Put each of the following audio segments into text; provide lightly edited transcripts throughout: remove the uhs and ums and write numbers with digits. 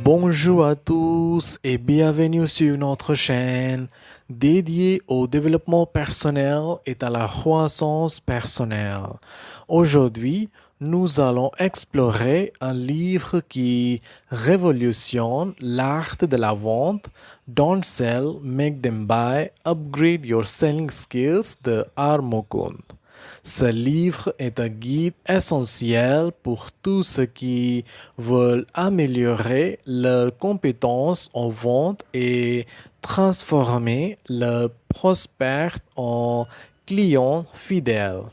Bonjour à tous et bienvenue sur notre chaîne dédiée au développement personnel et à la croissance personnelle. Aujourd'hui, nous allons explorer un livre qui révolutionne l'art de la vente, Don't Sell, Make Them Buy, Upgrade Your Selling Skills de Armokund. Ce livre est un guide essentiel pour tous ceux qui veulent améliorer leurs compétences en vente et transformer leurs prospects en clients fidèles.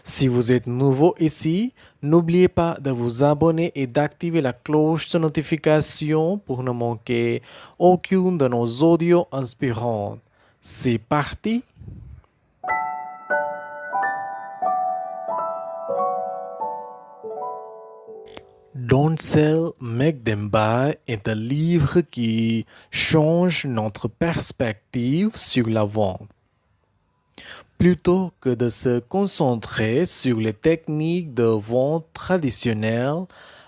Si vous êtes nouveau ici, n'oubliez pas de vous abonner et d'activer la cloche de notification pour ne manquer aucune de nos audios inspirants. C'est parti! Don't Sell, Make Them Buy est un livre qui change notre perspective sur la vente. Plutôt que de se concentrer sur les techniques de vente traditionnelles,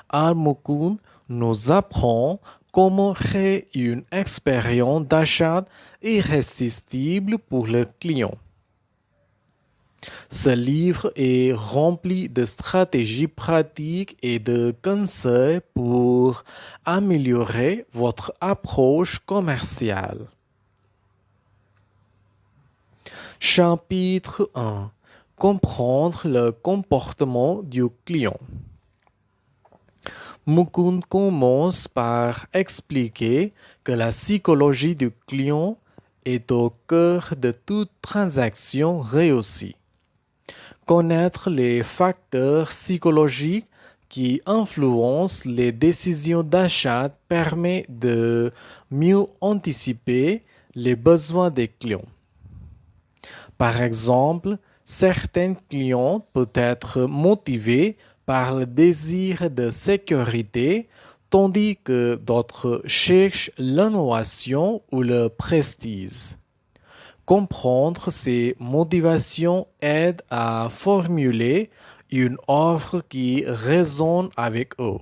Armokun nous apprend comment créer une expérience d'achat irrésistible pour le client. Ce livre est rempli de stratégies pratiques et de conseils pour améliorer votre approche commerciale. Chapitre 1. Comprendre le comportement du client. Mukund commence par expliquer que la psychologie du client est au cœur de toute transaction réussie. Connaître les facteurs psychologiques qui influencent les décisions d'achat permet de mieux anticiper les besoins des clients. Par exemple, certains clients peuvent être motivés par le désir de sécurité, tandis que d'autres cherchent l'innovation ou le prestige. Comprendre ces motivations aide à formuler une offre qui résonne avec eux.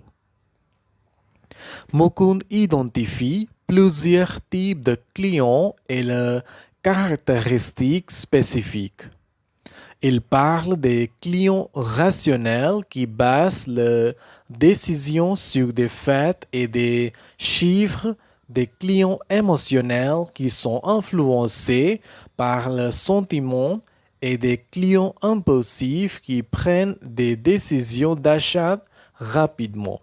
Mukund identifie plusieurs types de clients et leurs caractéristiques spécifiques. Il parle des clients rationnels qui basent leurs décisions sur des faits et des chiffres, des clients émotionnels qui sont influencés par le sentiment et des clients impulsifs qui prennent des décisions d'achat rapidement.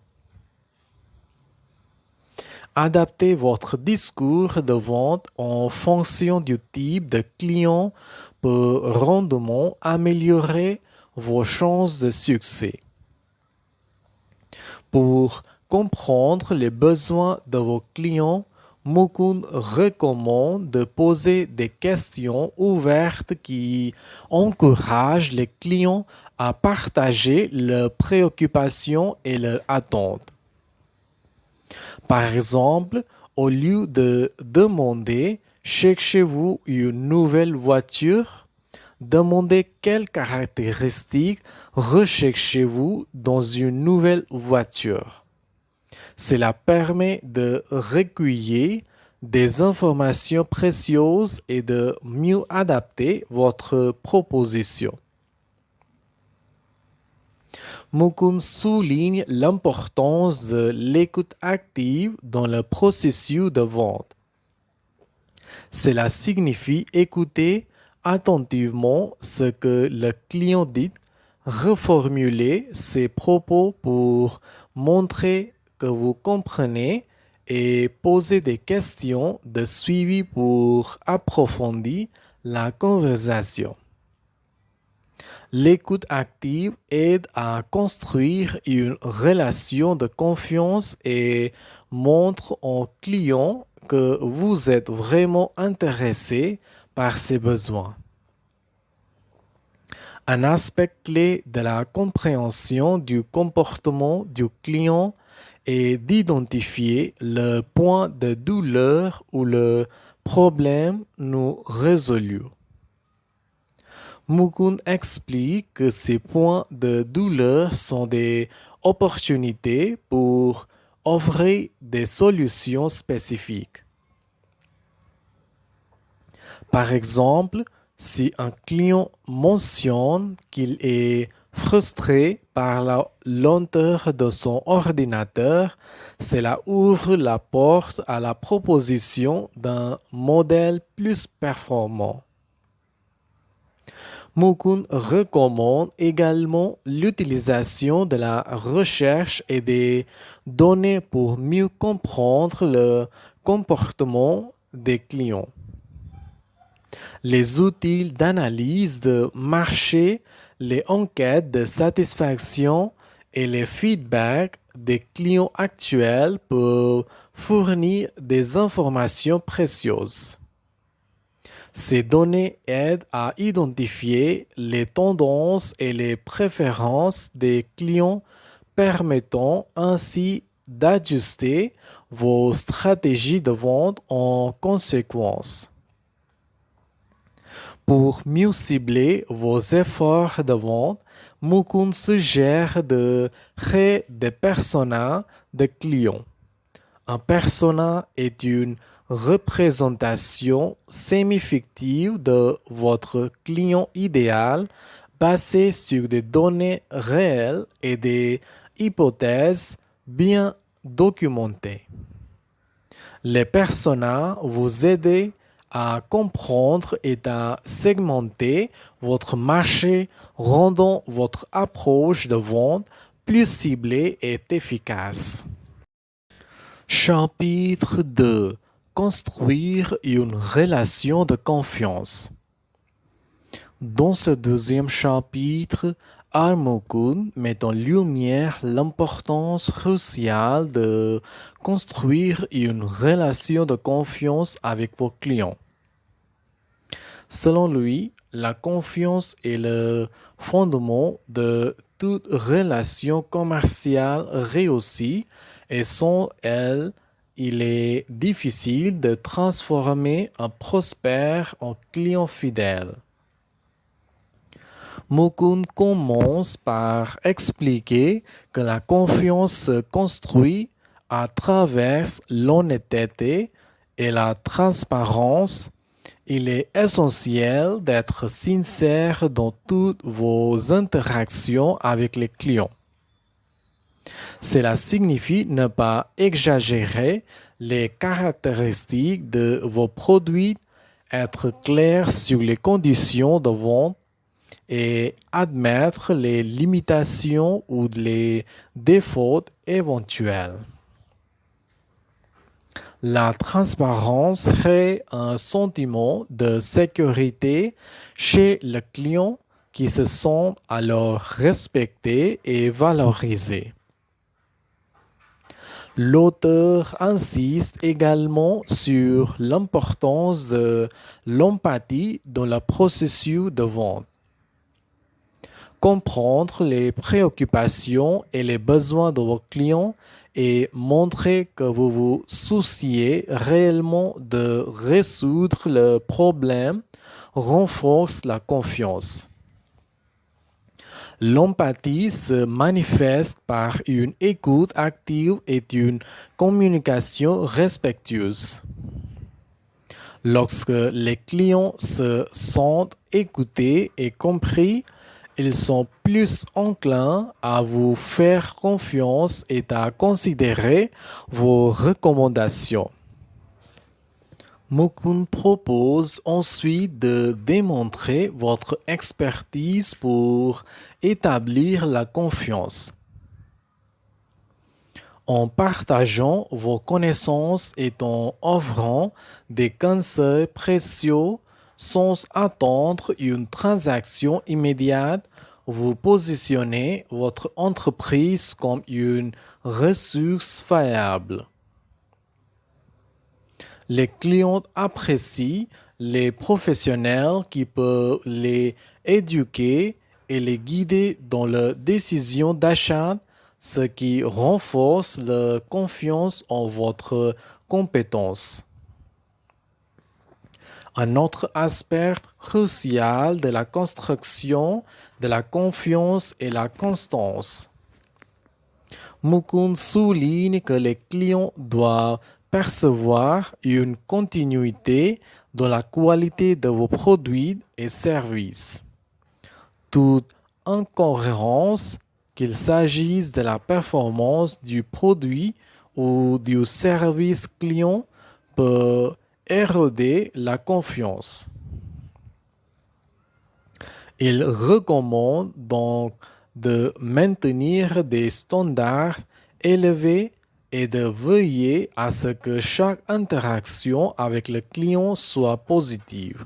Adaptez votre discours de vente en fonction du type de client pour rendement améliorer vos chances de succès. Pour comprendre les besoins de vos clients, Mukund recommande de poser des questions ouvertes qui encouragent les clients à partager leurs préoccupations et leurs attentes. Par exemple, au lieu de demander cherchez-vous une nouvelle voiture, demandez quelles caractéristiques recherchez-vous dans une nouvelle voiture. Cela permet de recueillir des informations précieuses et de mieux adapter votre proposition. Mukund souligne l'importance de l'écoute active dans le processus de vente. Cela signifie écouter attentivement ce que le client dit, reformuler ses propos pour montrer que vous comprenez et poser des questions de suivi pour approfondir la conversation. L'écoute active aide à construire une relation de confiance et montre au client que vous êtes vraiment intéressé par ses besoins. Un aspect clé de la compréhension du comportement du client est d'identifier le point de douleur ou le problème non résolu. Mukund explique que ces points de douleur sont des opportunités pour offrir des solutions spécifiques. Par exemple, si un client mentionne qu'il est frustré par la lenteur de son ordinateur, cela ouvre la porte à la proposition d'un modèle plus performant. Mukund recommande également l'utilisation de la recherche et des données pour mieux comprendre le comportement des clients. Les outils d'analyse de marché, les enquêtes de satisfaction et les feedbacks des clients actuels peuvent fournir des informations précieuses. Ces données aident à identifier les tendances et les préférences des clients, permettant ainsi d'ajuster vos stratégies de vente en conséquence. Pour mieux cibler vos efforts de vente, Mukund suggère de créer des personas de clients. Un persona est une représentation semi-fictive de votre client idéal basée sur des données réelles et des hypothèses bien documentées. Les personas vous aident à comprendre et à segmenter votre marché, rendant votre approche de vente plus ciblée et efficace. Chapitre 2. Construire une relation de confiance. Dans ce deuxième chapitre, Al-Mukund met en lumière l'importance cruciale de construire une relation de confiance avec vos clients. Selon lui, la confiance est le fondement de toute relation commerciale réussie et sans elle, il est difficile de transformer un prospère en client fidèle. Mukund commence par expliquer que la confiance se construit à travers l'honnêteté et la transparence. Il est essentiel d'être sincère dans toutes vos interactions avec les clients. Cela signifie ne pas exagérer les caractéristiques de vos produits, être clair sur les conditions de vente et admettre les limitations ou les défauts éventuels. La transparence crée un sentiment de sécurité chez le client qui se sent alors respecté et valorisé. L'auteur insiste également sur l'importance de l'empathie dans le processus de vente. Comprendre les préoccupations et les besoins de vos clients et montrer que vous vous souciez réellement de résoudre le problème renforce la confiance. L'empathie se manifeste par une écoute active et une communication respectueuse. Lorsque les clients se sentent écoutés et compris, ils sont plus enclins à vous faire confiance et à considérer vos recommandations. Mukund propose ensuite de démontrer votre expertise pour établir la confiance. En partageant vos connaissances et en offrant des conseils précieux sans attendre une transaction immédiate, vous positionnez votre entreprise comme une ressource fiable. Les clients apprécient les professionnels qui peuvent les éduquer et les guider dans leurs décisions d'achat, ce qui renforce la confiance en votre compétence. Un autre aspect crucial de la construction de la confiance est la constance. Mukund souligne que les clients doivent percevoir une continuité dans la qualité de vos produits et services. Toute incohérence, qu'il s'agisse de la performance du produit ou du service client, peut éroder la confiance. Il recommande donc de maintenir des standards élevés et de veiller à ce que chaque interaction avec le client soit positive.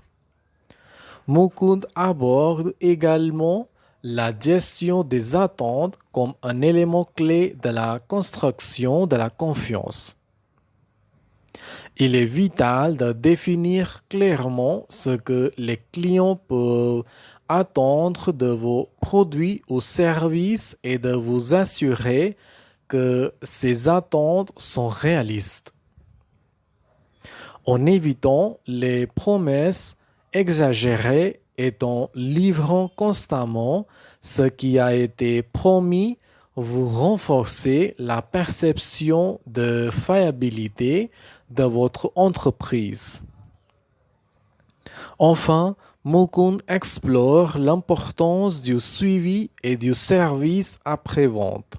Mukund aborde également la gestion des attentes comme un élément clé de la construction de la confiance. Il est vital de définir clairement ce que les clients peuvent attendre de vos produits ou services et de vous assurer que ces attentes sont réalistes. En évitant les promesses exagérées et en livrant constamment ce qui a été promis, vous renforcez la perception de fiabilité de votre entreprise. Enfin, Mukund explore l'importance du suivi et du service après-vente.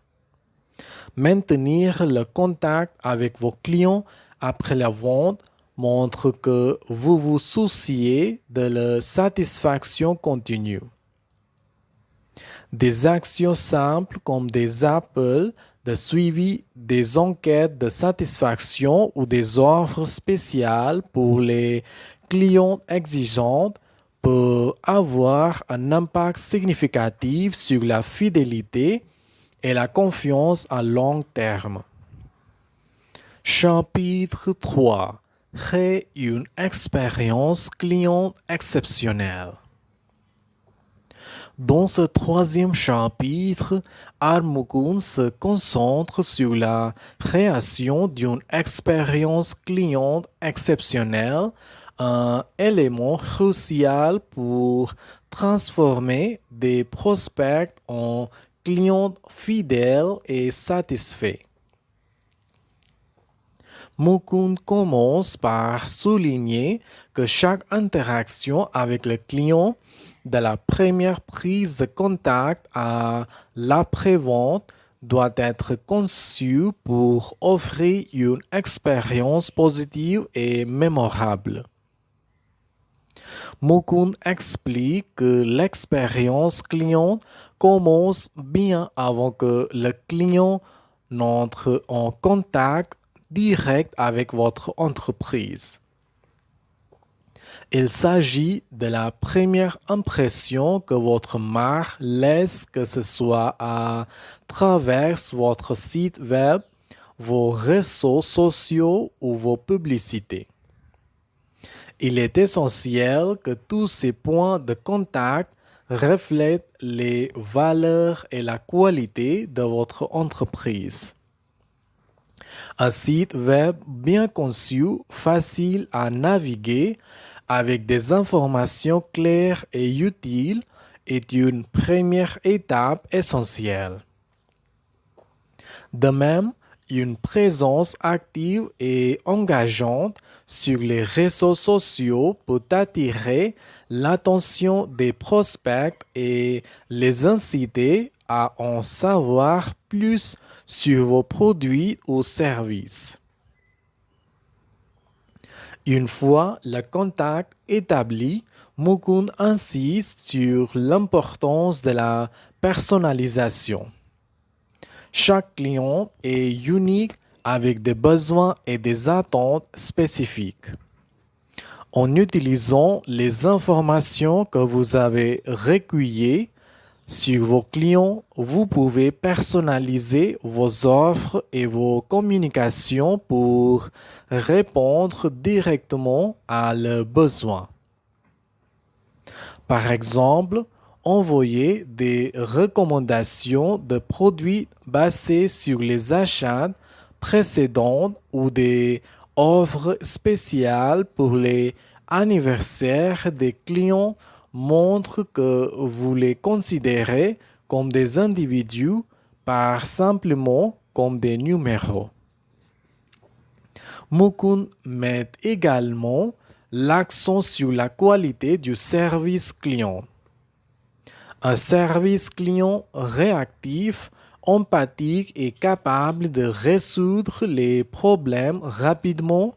Maintenir le contact avec vos clients après la vente montre que vous vous souciez de leur satisfaction continue. Des actions simples comme des appels de suivi, des enquêtes de satisfaction ou des offres spéciales pour les clients exigeants peuvent avoir un impact significatif sur la fidélité et la confiance à long terme. Chapitre 3. Créer une expérience client exceptionnelle. Dans ce troisième chapitre, Mukund se concentre sur la création d'une expérience client exceptionnelle, un élément crucial pour transformer des prospects en clients fidèles et satisfaits. Mukund commence par souligner que chaque interaction avec le client, de la première prise de contact à l'après-vente, doit être conçue pour offrir une expérience positive et mémorable. Mukund explique que l'expérience client commence bien avant que le client n'entre en contact direct avec votre entreprise. Il s'agit de la première impression que votre marque laisse, que ce soit à travers votre site web, vos réseaux sociaux ou vos publicités. Il est essentiel que tous ces points de contact reflètent les valeurs et la qualité de votre entreprise. Un site web bien conçu, facile à naviguer, avec des informations claires et utiles, est une première étape essentielle. De même, une présence active et engageante sur les réseaux sociaux peut attirer l'attention des prospects et les inciter à en savoir plus sur vos produits ou services. Une fois le contact établi, Mukund insiste sur l'importance de la personnalisation. Chaque client est unique avec des besoins et des attentes spécifiques. En utilisant les informations que vous avez recueillies sur vos clients, vous pouvez personnaliser vos offres et vos communications pour répondre directement à leurs besoins. Par exemple, envoyer des recommandations de produits basés sur les achats précédents ou des offres spéciales pour les anniversaire des clients montre que vous les considérez comme des individus, pas simplement comme des numéros. Mukund met également l'accent sur la qualité du service client. Un service client réactif, empathique et capable de résoudre les problèmes rapidement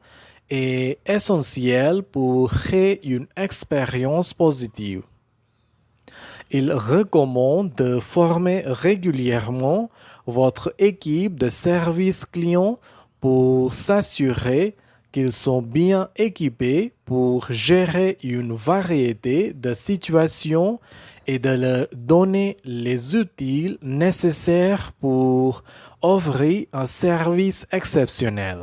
est essentiel pour créer une expérience positive. Il recommande de former régulièrement votre équipe de service client pour s'assurer qu'ils sont bien équipés pour gérer une variété de situations et de leur donner les outils nécessaires pour offrir un service exceptionnel.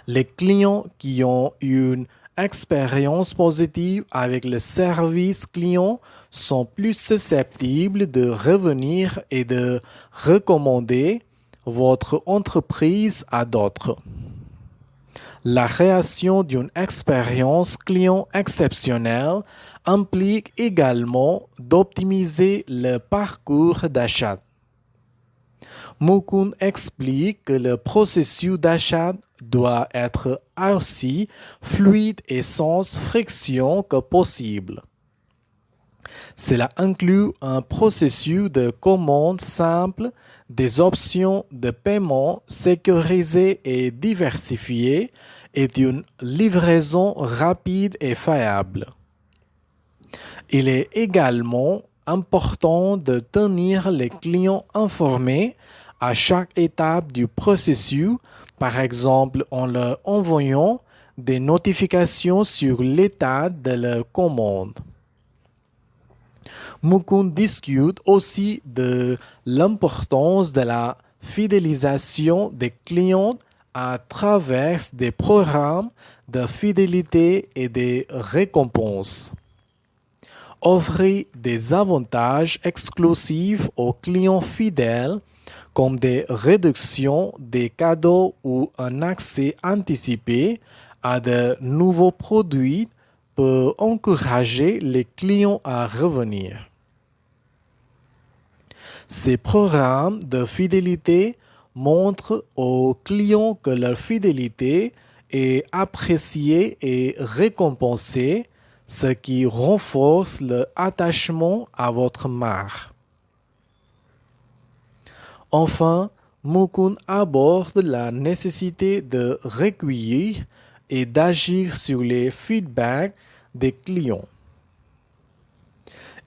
Les clients qui ont une expérience positive avec le service client sont plus susceptibles de revenir et de recommander votre entreprise à d'autres. La création d'une expérience client exceptionnelle implique également d'optimiser le parcours d'achat. Mukund explique que le processus d'achat doit être aussi fluide et sans friction que possible. Cela inclut un processus de commande simple, des options de paiement sécurisées et diversifiées et une livraison rapide et fiable. Il est également important de tenir les clients informés à chaque étape du processus, par exemple en leur envoyant des notifications sur l'état de leur commande. Mukund discute aussi de l'importance de la fidélisation des clients à travers des programmes de fidélité et des récompenses. Offrir des avantages exclusifs aux clients fidèles comme des réductions, des cadeaux ou un accès anticipé à de nouveaux produits peut encourager les clients à revenir. Ces programmes de fidélité montrent aux clients que leur fidélité est appréciée et récompensée, ce qui renforce leur attachement à votre marque. Enfin, Mukund aborde la nécessité de recueillir et d'agir sur les feedbacks des clients.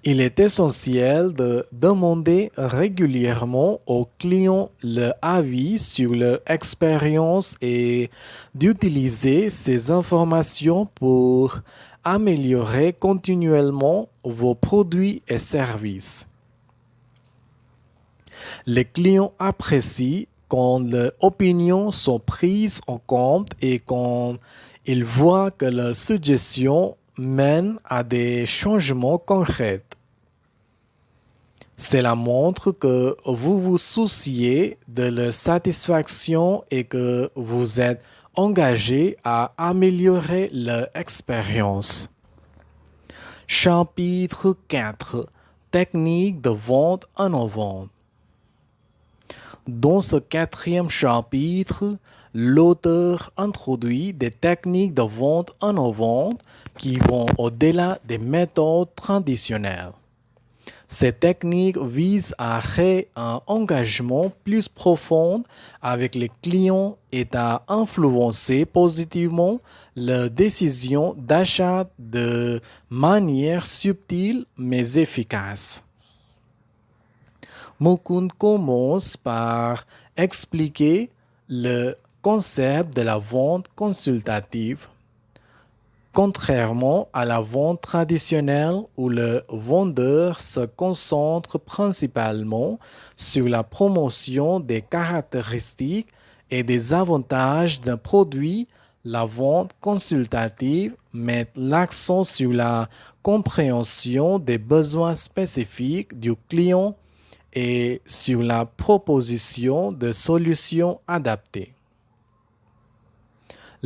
Il est essentiel de demander régulièrement aux clients leur avis sur leur expérience et d'utiliser ces informations pour améliorer continuellement vos produits et services. Les clients apprécient quand leurs opinions sont prises en compte et quand ils voient que leurs suggestions mènent à des changements concrets. Cela montre que vous vous souciez de leur satisfaction et que vous êtes engagé à améliorer leur expérience. Chapitre 4. Technique de vente innovante. Dans ce quatrième chapitre, l'auteur introduit des techniques de vente innovantes qui vont au-delà des méthodes traditionnelles. Ces techniques visent à créer un engagement plus profond avec les clients et à influencer positivement leurs décisions d'achat de manière subtile mais efficace. Mukund commence par expliquer le concept de la vente consultative. Contrairement à la vente traditionnelle où le vendeur se concentre principalement sur la promotion des caractéristiques et des avantages d'un produit, la vente consultative met l'accent sur la compréhension des besoins spécifiques du client et sur la proposition de solutions adaptées.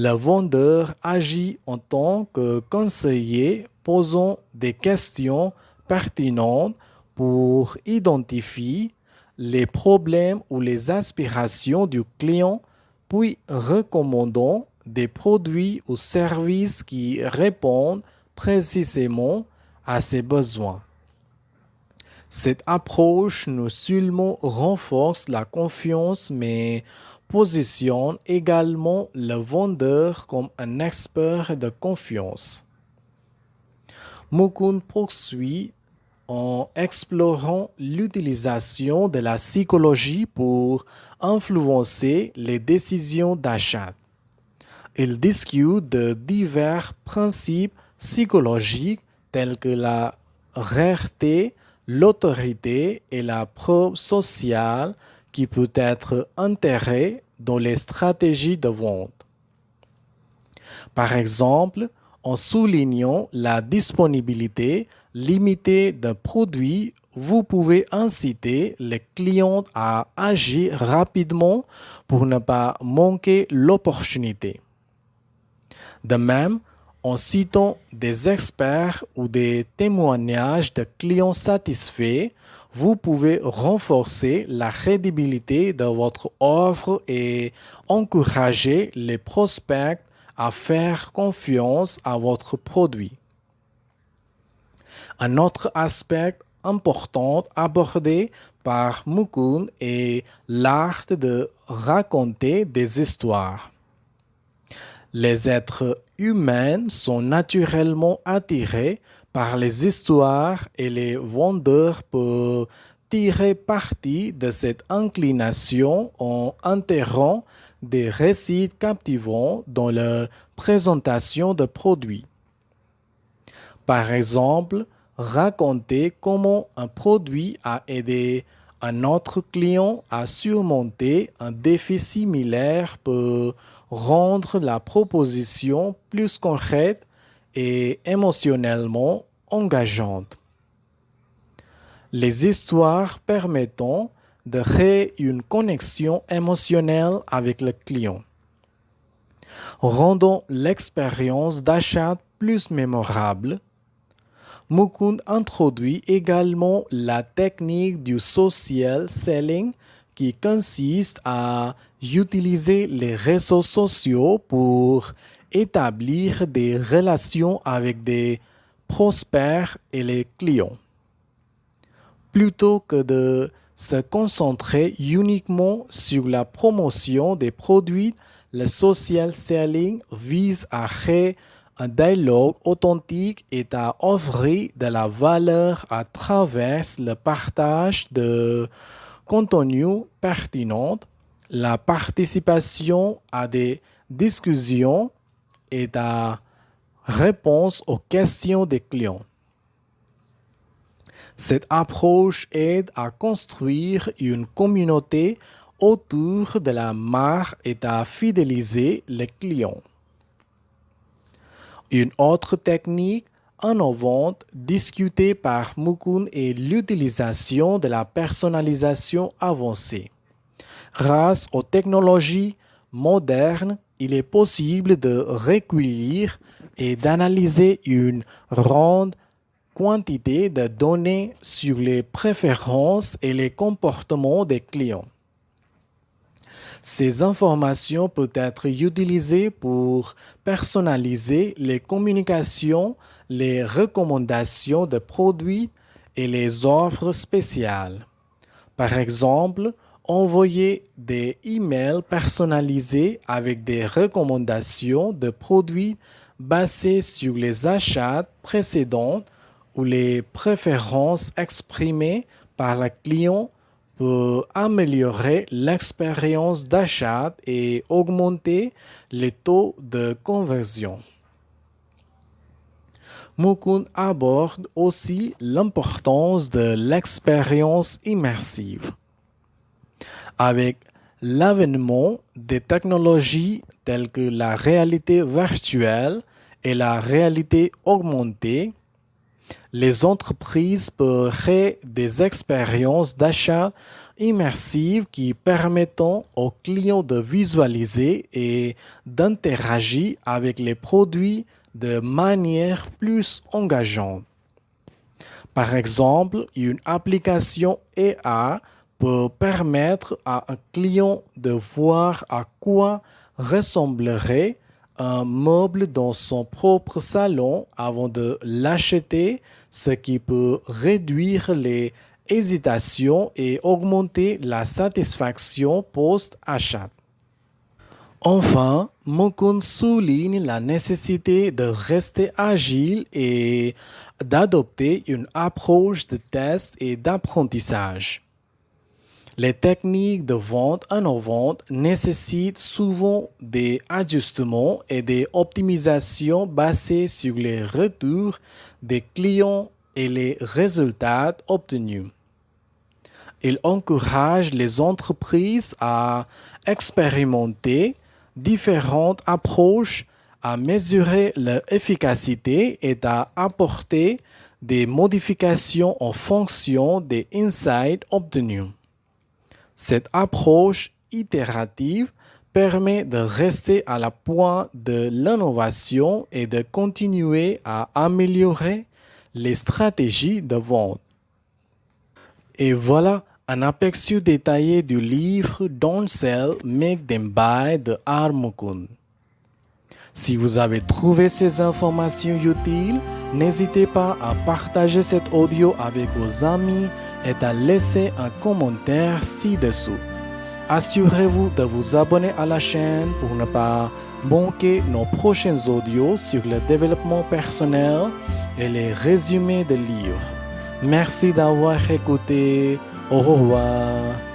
Le vendeur agit en tant que conseiller, posant des questions pertinentes pour identifier les problèmes ou les aspirations du client, puis recommandant des produits ou services qui répondent précisément à ses besoins. Cette approche non seulement renforce la confiance, mais positionne également le vendeur comme un expert de confiance. Mukund poursuit en explorant l'utilisation de la psychologie pour influencer les décisions d'achat. Il discute de divers principes psychologiques tels que la rareté, l'autorité et la preuve sociale qui peut être intégrée dans les stratégies de vente. Par exemple, en soulignant la disponibilité limitée d'un produit, vous pouvez inciter les clients à agir rapidement pour ne pas manquer l'opportunité. De même, en citant des experts ou des témoignages de clients satisfaits, vous pouvez renforcer la crédibilité de votre offre et encourager les prospects à faire confiance à votre produit. Un autre aspect important abordé par Mukund est l'art de raconter des histoires. Les êtres humains sont naturellement attirés par les histoires et les vendeurs peuvent tirer parti de cette inclination en enterrant des récits captivants dans leur présentation de produits. Par exemple, raconter comment un produit a aidé un autre client à surmonter un défi similaire peut rendre la proposition plus concrète et émotionnellement engageante. Les histoires permettant de créer une connexion émotionnelle avec le client, rendant l'expérience d'achat plus mémorable. Mukund introduit également la technique du social selling qui consiste à utiliser les réseaux sociaux pour établir des relations avec des prospects et les clients. Plutôt que de se concentrer uniquement sur la promotion des produits, le social selling vise à créer un dialogue authentique et à offrir de la valeur à travers le partage de contenu pertinent, la participation à des discussions et la réponse aux questions des clients. Cette approche aide à construire une communauté autour de la marque et à fidéliser les clients. Une autre technique innovante discutée par Mukund est l'utilisation de la personnalisation avancée. Grâce aux technologies modernes, il est possible de recueillir et d'analyser une grande quantité de données sur les préférences et les comportements des clients. Ces informations peuvent être utilisées pour personnaliser les communications, les recommandations de produits et les offres spéciales. Par exemple, envoyer des emails personnalisés avec des recommandations de produits basés sur les achats précédents ou les préférences exprimées par le client peut améliorer l'expérience d'achat et augmenter les taux de conversion. Mukund aborde aussi l'importance de l'expérience immersive. Avec l'avènement des technologies telles que la réalité virtuelle et la réalité augmentée, Les entreprises peuvent créer des expériences d'achat immersives qui permettent aux clients de visualiser et d'interagir avec les produits de manière plus engageante. Par exemple, une application AI peut permettre à un client de voir à quoi ressemblerait un meuble dans son propre salon avant de l'acheter, ce qui peut réduire les hésitations et augmenter la satisfaction post-achat. Enfin, Mokun souligne la nécessité de rester agile et d'adopter une approche de test et d'apprentissage. Les techniques de vente innovantes nécessitent souvent des ajustements et des optimisations basées sur les retours des clients et les résultats obtenus. Il encourage les entreprises à expérimenter différentes approches, à mesurer leur efficacité et à apporter des modifications en fonction des insights obtenus. Cette approche itérative permet de rester à la pointe de l'innovation et de continuer à améliorer les stratégies de vente. Et voilà un aperçu détaillé du livre Don't Sell, Make Them Buy de R. Mukund. Si vous avez trouvé ces informations utiles, n'hésitez pas à partager cet audio avec vos amis et à laisser un commentaire ci-dessous. Assurez-vous de vous abonner à la chaîne pour ne pas manquer nos prochains audios sur le développement personnel et les résumés de livres. Merci d'avoir écouté. Au revoir.